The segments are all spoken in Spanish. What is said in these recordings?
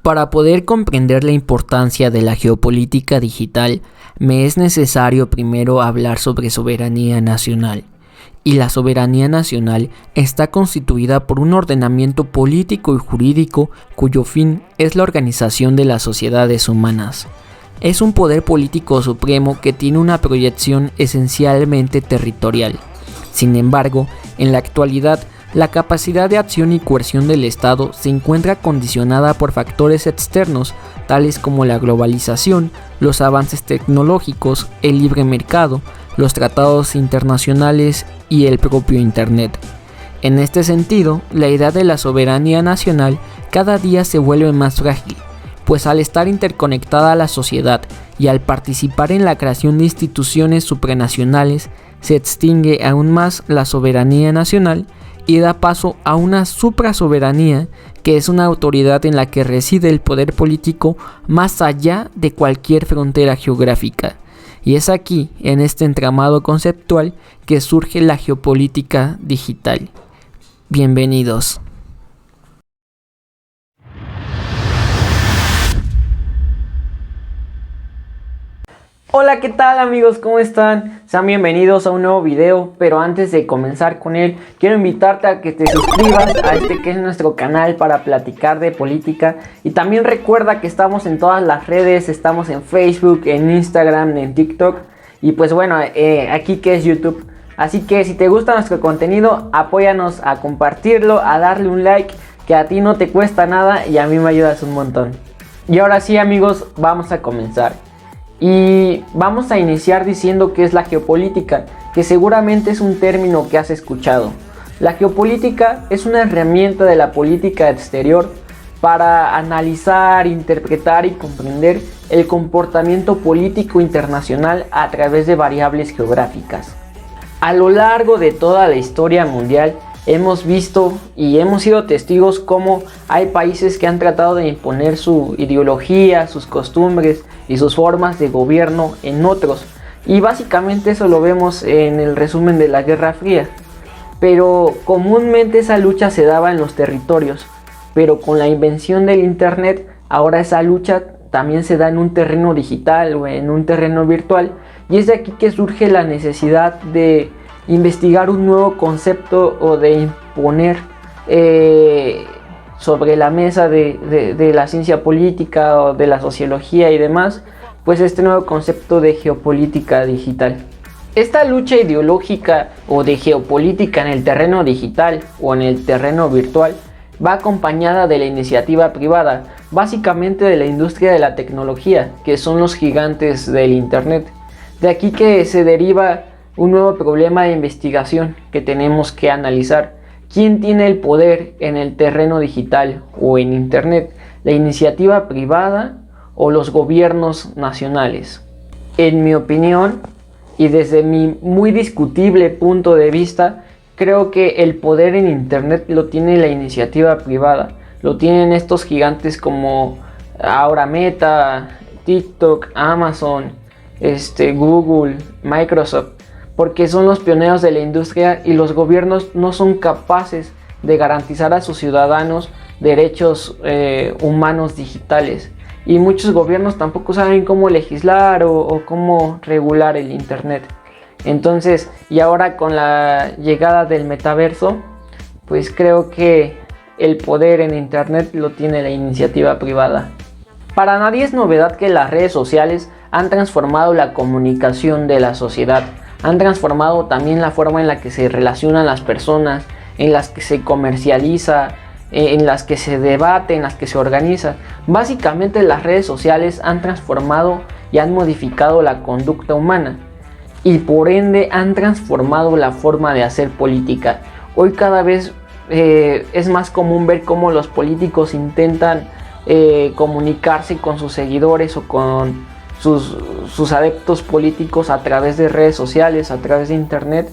Para poder comprender la importancia de la geopolítica digital, me es necesario primero hablar sobre soberanía nacional. Y la soberanía nacional está constituida por un ordenamiento político y jurídico cuyo fin es la organización de las sociedades humanas. Es un poder político supremo que tiene una proyección esencialmente territorial. Sin embargo, en la actualidad, la capacidad de acción y coerción del Estado se encuentra condicionada por factores externos, tales como la globalización, los avances tecnológicos, el libre mercado, los tratados internacionales y el propio Internet. En este sentido, la idea de la soberanía nacional cada día se vuelve más frágil, pues al estar interconectada a la sociedad y al participar en la creación de instituciones supranacionales, se extingue aún más la soberanía nacional y da paso a una suprasoberanía, que es una autoridad en la que reside el poder político más allá de cualquier frontera geográfica. Y es aquí, en este entramado conceptual, que surge la geopolítica digital. Bienvenidos. Hola, ¿qué tal amigos? ¿Cómo están? Sean bienvenidos a un nuevo video, pero antes de comenzar con él, quiero invitarte a que te suscribas a este que es nuestro canal para platicar de política. Y también recuerda que estamos en todas las redes, estamos en Facebook, en Instagram, en TikTok y pues bueno, aquí que es YouTube. Así que si te gusta nuestro contenido, apóyanos a compartirlo, a darle un like, que a ti no te cuesta nada y a mí me ayudas un montón. Y ahora sí amigos, vamos a comenzar. Y vamos a iniciar diciendo qué es la geopolítica, que seguramente es un término que has escuchado. La geopolítica es una herramienta de la política exterior para analizar, interpretar y comprender el comportamiento político internacional a través de variables geográficas. A lo largo de toda la historia mundial hemos visto y hemos sido testigos cómo hay países que han tratado de imponer su ideología, sus costumbres y sus formas de gobierno en otros. Y básicamente eso lo vemos en el resumen de la Guerra Fría. Pero comúnmente esa lucha se daba en los territorios. Pero con la invención del Internet, ahora esa lucha también se da en un terreno digital o en un terreno virtual. Y es de aquí que surge la necesidad de investigar un nuevo concepto o de imponer sobre la mesa de la ciencia política o de la sociología y demás, pues este nuevo concepto de geopolítica digital. Esta lucha ideológica o de geopolítica en el terreno digital o en el terreno virtual va acompañada de la iniciativa privada, básicamente de la industria de la tecnología, que son los gigantes del Internet. De aquí que se deriva un nuevo problema de investigación que tenemos que analizar. ¿Quién tiene el poder en el terreno digital o en Internet? ¿La iniciativa privada o los gobiernos nacionales? En mi opinión, y desde mi muy discutible punto de vista, creo que el poder en Internet lo tiene la iniciativa privada. Lo tienen estos gigantes como ahora Meta, TikTok, Amazon, Google, Microsoft, porque son los pioneros de la industria y los gobiernos no son capaces de garantizar a sus ciudadanos derechos humanos digitales. Y muchos gobiernos tampoco saben cómo legislar o cómo regular el Internet. Entonces, y ahora con la llegada del metaverso, pues creo que el poder en Internet lo tiene la iniciativa privada. Para nadie es novedad que las redes sociales han transformado la comunicación de la sociedad. Han transformado también la forma en la que se relacionan las personas, en las que se comercializa, en las que se debate, en las que se organiza. Básicamente las redes sociales han transformado y han modificado la conducta humana y por ende han transformado la forma de hacer política. Hoy cada vez es más común ver cómo los políticos intentan comunicarse con sus seguidores o con sus adeptos políticos a través de redes sociales, a través de Internet.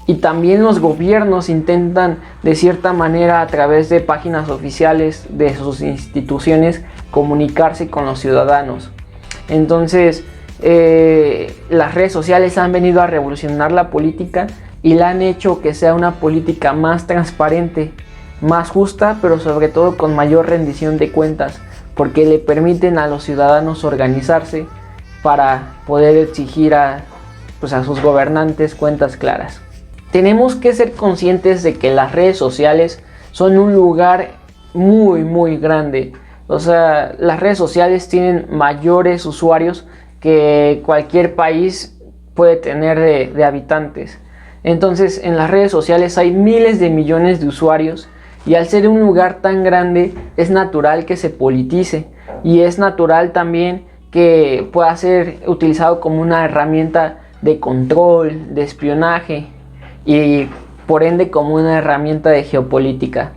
Y también los gobiernos intentan de cierta manera a través de páginas oficiales de sus instituciones comunicarse con los ciudadanos. Entonces las redes sociales han venido a revolucionar la política y la han hecho que sea una política más transparente, más justa, pero sobre todo con mayor rendición de cuentas. porque le permiten a los ciudadanos organizarse para poder exigir a sus gobernantes cuentas claras. Tenemos que ser conscientes de que las redes sociales son un lugar muy grande. O sea, las redes sociales tienen mayores usuarios que cualquier país puede tener de habitantes. Entonces, en las redes sociales hay miles de millones de usuarios, y al ser un lugar tan grande es natural que se politice, y es natural también que pueda ser utilizado como una herramienta de control, de espionaje, y por ende como una herramienta de geopolítica,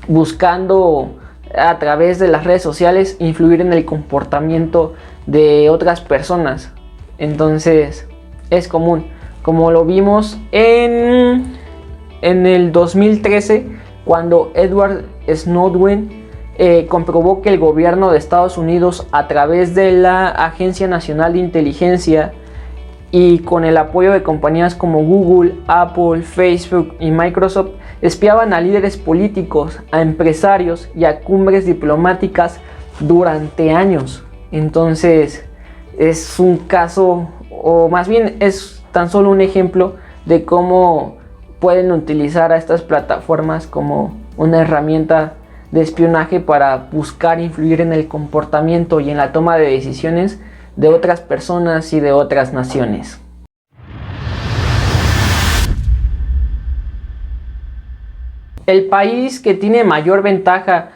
buscando a través de las redes sociales influir en el comportamiento de otras personas. Entonces es común, como lo vimos en el 2013, cuando Edward Snowden comprobó que el gobierno de Estados Unidos, a través de la Agencia Nacional de Inteligencia y con el apoyo de compañías como Google, Apple, Facebook y Microsoft, espiaban a líderes políticos, a empresarios y a cumbres diplomáticas durante años. Entonces es un caso, o más bien es tan solo un ejemplo de cómo pueden utilizar a estas plataformas como una herramienta de espionaje para buscar influir en el comportamiento y en la toma de decisiones de otras personas y de otras naciones. El país que tiene mayor ventaja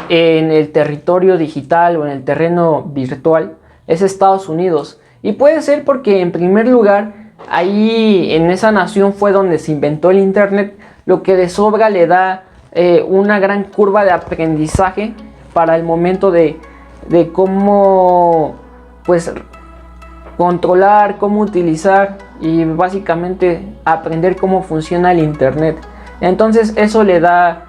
en el territorio digital o en el terreno virtual es Estados Unidos, y puede ser porque, en primer lugar, ahí en esa nación fue donde se inventó el internet, lo que de sobra le da una gran curva de aprendizaje para el momento de cómo controlar, cómo utilizar y básicamente aprender cómo funciona el internet. Entonces eso le da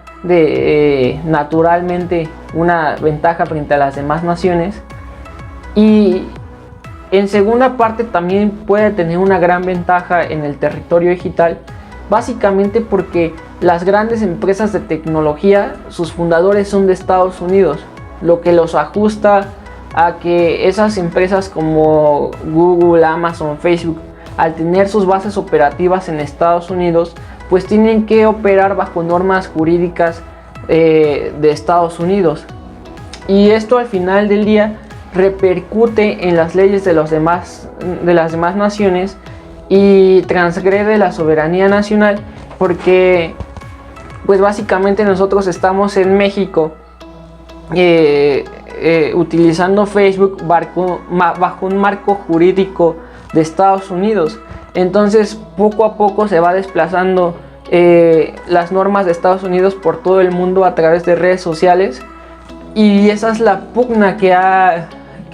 naturalmente una ventaja frente a las demás naciones, y en segunda parte también puede tener una gran ventaja en el territorio digital, básicamente porque las grandes empresas de tecnología, sus fundadores son de Estados Unidos, lo que los ajusta a que esas empresas como Google, Amazon, Facebook, al tener sus bases operativas en Estados Unidos, pues tienen que operar bajo normas jurídicas de Estados Unidos, y esto al final del día repercute en las leyes de las demás naciones y transgrede la soberanía nacional, porque pues básicamente nosotros estamos en México utilizando Facebook bajo un marco jurídico de Estados Unidos. Entonces poco a poco se va desplazando las normas de Estados Unidos por todo el mundo a través de redes sociales, y esa es la pugna que ha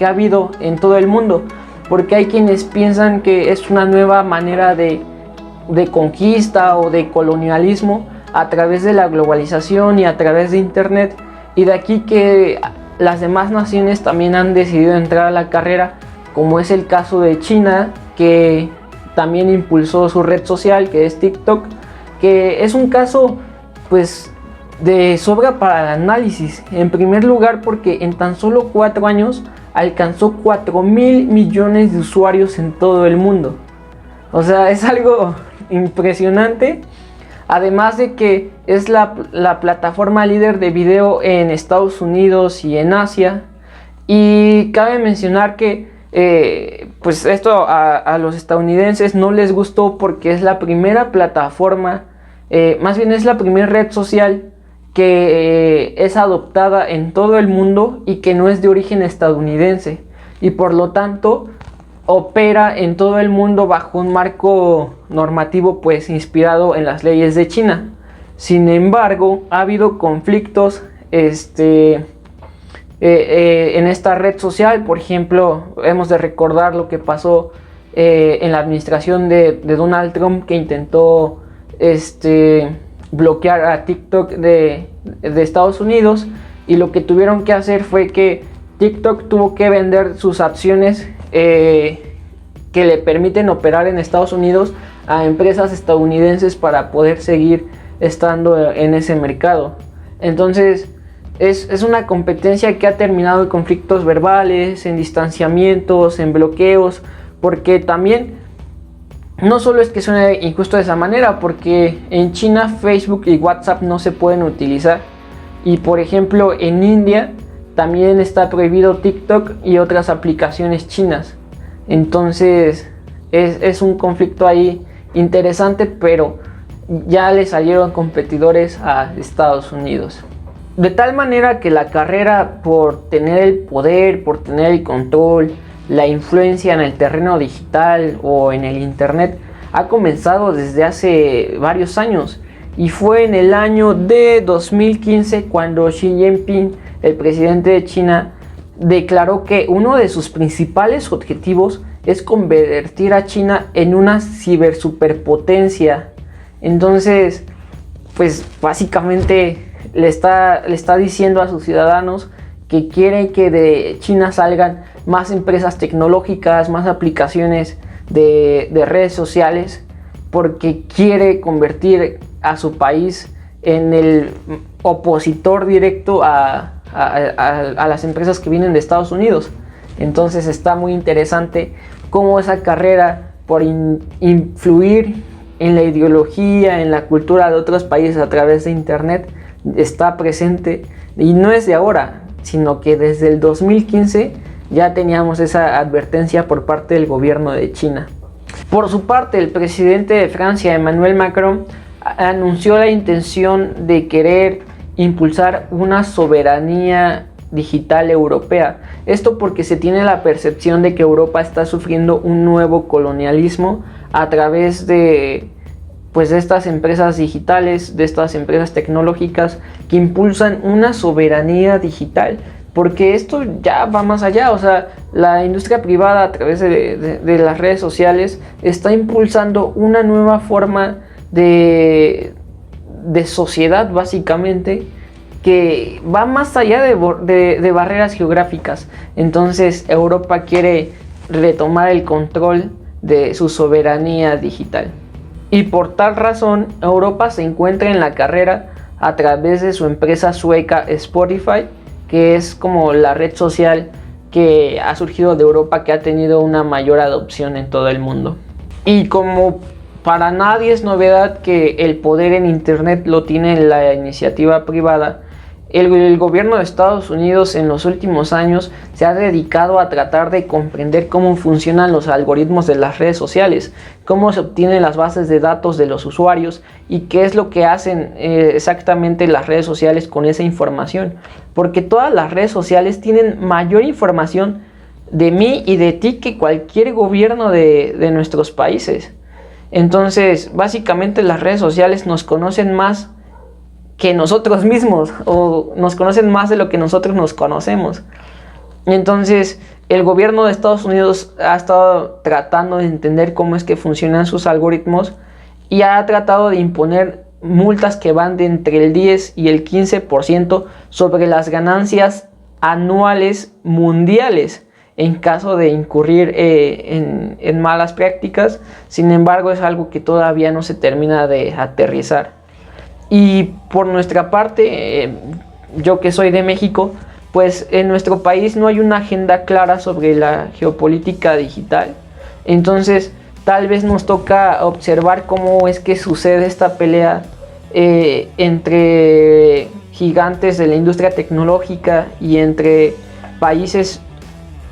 habido en todo el mundo, porque hay quienes piensan que es una nueva manera de conquista o de colonialismo a través de la globalización y a través de internet, y de aquí que las demás naciones también han decidido entrar a la carrera, como es el caso de China, que también impulsó su red social, que es TikTok, que es un caso pues de sobra para el análisis. En primer lugar porque en tan solo 4 años alcanzó 4.000 millones de usuarios en todo el mundo. O sea, es algo impresionante. Además de que es la plataforma líder de video en Estados Unidos y en Asia. Y cabe mencionar que pues esto a los estadounidenses no les gustó, porque es la primera plataforma, más bien es la primera red social que es adoptada en todo el mundo y que no es de origen estadounidense, y por lo tanto opera en todo el mundo bajo un marco normativo pues inspirado en las leyes de China. Sin embargo, ha habido conflictos en esta red social. Por ejemplo, hemos de recordar lo que pasó en la administración de Donald Trump, que intentó bloquear a TikTok de Estados Unidos, y lo que tuvieron que hacer fue que TikTok tuvo que vender sus acciones que le permiten operar en Estados Unidos a empresas estadounidenses para poder seguir estando en ese mercado. Entonces Es una competencia que ha terminado en conflictos verbales, en distanciamientos, en bloqueos, porque también no solo es que suene injusto de esa manera, porque en China Facebook y WhatsApp no se pueden utilizar, y por ejemplo en India también está prohibido TikTok y otras aplicaciones chinas. Entonces es un conflicto ahí interesante, pero ya le salieron competidores a Estados Unidos. De tal manera que la carrera por tener el poder, por tener el control, la influencia en el terreno digital o en el internet ha comenzado desde hace varios años, y fue en el año de 2015 cuando Xi Jinping, el presidente de China, declaró que uno de sus principales objetivos es convertir a China en una cibersuperpotencia. Entonces, pues básicamente le está diciendo a sus ciudadanos que quiere que de China salgan más empresas tecnológicas, más aplicaciones de redes sociales, porque quiere convertir a su país en el opositor directo a las empresas que vienen de Estados Unidos. Entonces está muy interesante cómo esa carrera por influir en la ideología, en la cultura de otros países a través de internet está presente, y no es de ahora, sino que desde el 2015 ya teníamos esa advertencia por parte del gobierno de China. Por su parte, el presidente de Francia, Emmanuel Macron, anunció la intención de querer impulsar una soberanía digital europea. Esto porque se tiene la percepción de que Europa está sufriendo un nuevo colonialismo a través de estas empresas digitales, de estas empresas tecnológicas que impulsan una soberanía digital. Porque esto ya va más allá, o sea, la industria privada a través de las redes sociales está impulsando una nueva forma de sociedad, básicamente, que va más allá de barreras geográficas. Entonces Europa quiere retomar el control de su soberanía digital. Y por tal razón, Europa se encuentra en la carrera a través de su empresa sueca Spotify, que es como la red social que ha surgido de Europa, que ha tenido una mayor adopción en todo el mundo. Y como para nadie es novedad que el poder en internet lo tiene la iniciativa privada, el gobierno de Estados Unidos en los últimos años se ha dedicado a tratar de comprender cómo funcionan los algoritmos de las redes sociales, cómo se obtienen las bases de datos de los usuarios y qué es lo que hacen exactamente las redes sociales con esa información. Porque todas las redes sociales tienen mayor información de mí y de ti que cualquier gobierno de nuestros países. Entonces, básicamente las redes sociales nos conocen más que nosotros mismos, o nos conocen más de lo que nosotros nos conocemos. Entonces el gobierno de Estados Unidos ha estado tratando de entender cómo es que funcionan sus algoritmos y ha tratado de imponer multas que van de entre el 10 y el 15% sobre las ganancias anuales mundiales en caso de incurrir en malas prácticas. Sin embargo, es algo que todavía no se termina de aterrizar. Y por nuestra parte, yo que soy de México, pues en nuestro país no hay una agenda clara sobre la geopolítica digital. Entonces tal vez nos toca observar cómo es que sucede esta pelea entre gigantes de la industria tecnológica y entre países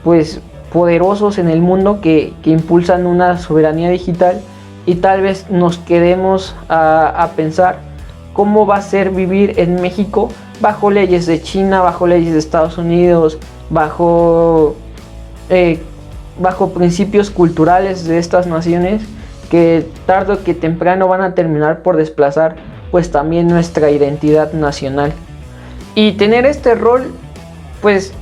pues poderosos en el mundo que impulsan una soberanía digital, y tal vez nos quedemos a pensar cómo va a ser vivir en México bajo leyes de China, bajo leyes de Estados Unidos, bajo principios culturales de estas naciones que tarde o que temprano van a terminar por desplazar pues también nuestra identidad nacional. Y tener este rol pues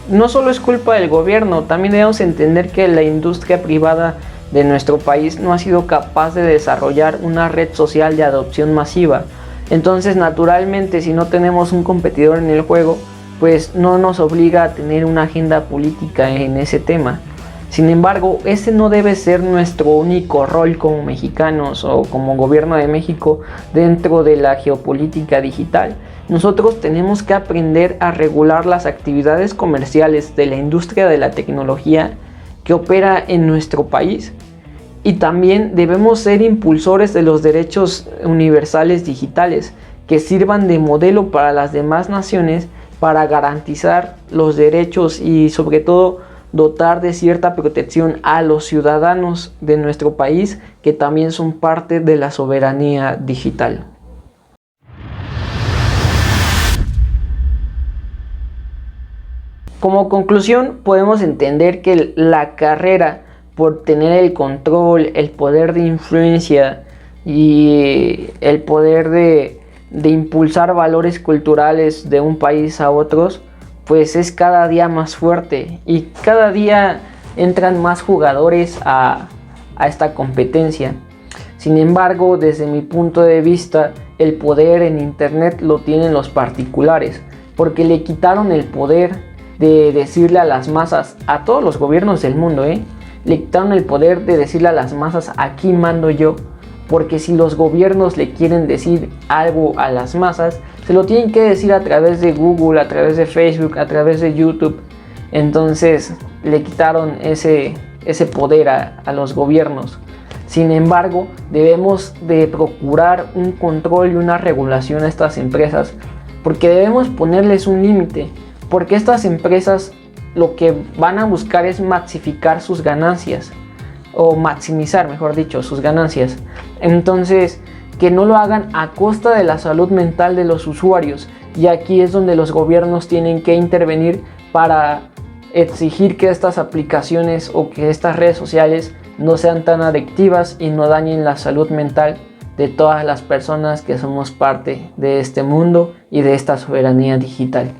no solo es culpa del gobierno, también debemos entender que la industria privada de nuestro país no ha sido capaz de desarrollar una red social de adopción masiva. Entonces, naturalmente, si no tenemos un competidor en el juego, pues no nos obliga a tener una agenda política en ese tema. Sin embargo, ese no debe ser nuestro único rol como mexicanos o como gobierno de México dentro de la geopolítica digital. Nosotros tenemos que aprender a regular las actividades comerciales de la industria de la tecnología que opera en nuestro país. Y también debemos ser impulsores de los derechos universales digitales que sirvan de modelo para las demás naciones para garantizar los derechos y sobre todo dotar de cierta protección a los ciudadanos de nuestro país que también son parte de la soberanía digital. Como conclusión, podemos entender que la carrera por tener el control, el poder de influencia y el poder de impulsar valores culturales de un país a otros, pues es cada día más fuerte y cada día entran más jugadores a esta competencia. Sin embargo, desde mi punto de vista, el poder en internet lo tienen los particulares, porque le quitaron el poder de decirle a las masas, a todos los gobiernos del mundo, le quitaron el poder de decirle a las masas, aquí mando yo. Porque si los gobiernos le quieren decir algo a las masas, se lo tienen que decir a través de Google, a través de Facebook, a través de YouTube. Entonces le quitaron ese poder a los gobiernos. Sin embargo, debemos de procurar un control y una regulación a estas empresas, porque debemos ponerles un límite, porque estas empresas lo que van a buscar es maximizar sus ganancias, o maximizar, mejor dicho, sus ganancias. Entonces, que no lo hagan a costa de la salud mental de los usuarios, y aquí es donde los gobiernos tienen que intervenir para exigir que estas aplicaciones o que estas redes sociales no sean tan adictivas y no dañen la salud mental de todas las personas que somos parte de este mundo y de esta soberanía digital.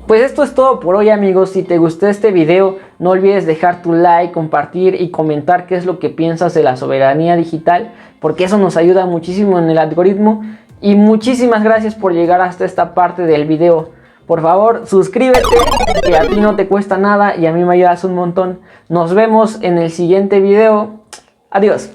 Pues esto es todo por hoy, amigos. Si te gustó este video, no olvides dejar tu like, compartir y comentar qué es lo que piensas de la soberanía digital, porque eso nos ayuda muchísimo en el algoritmo. Y muchísimas gracias por llegar hasta esta parte del video. Por favor, suscríbete, que a ti no te cuesta nada y a mí me ayudas un montón. Nos vemos en el siguiente video. Adiós.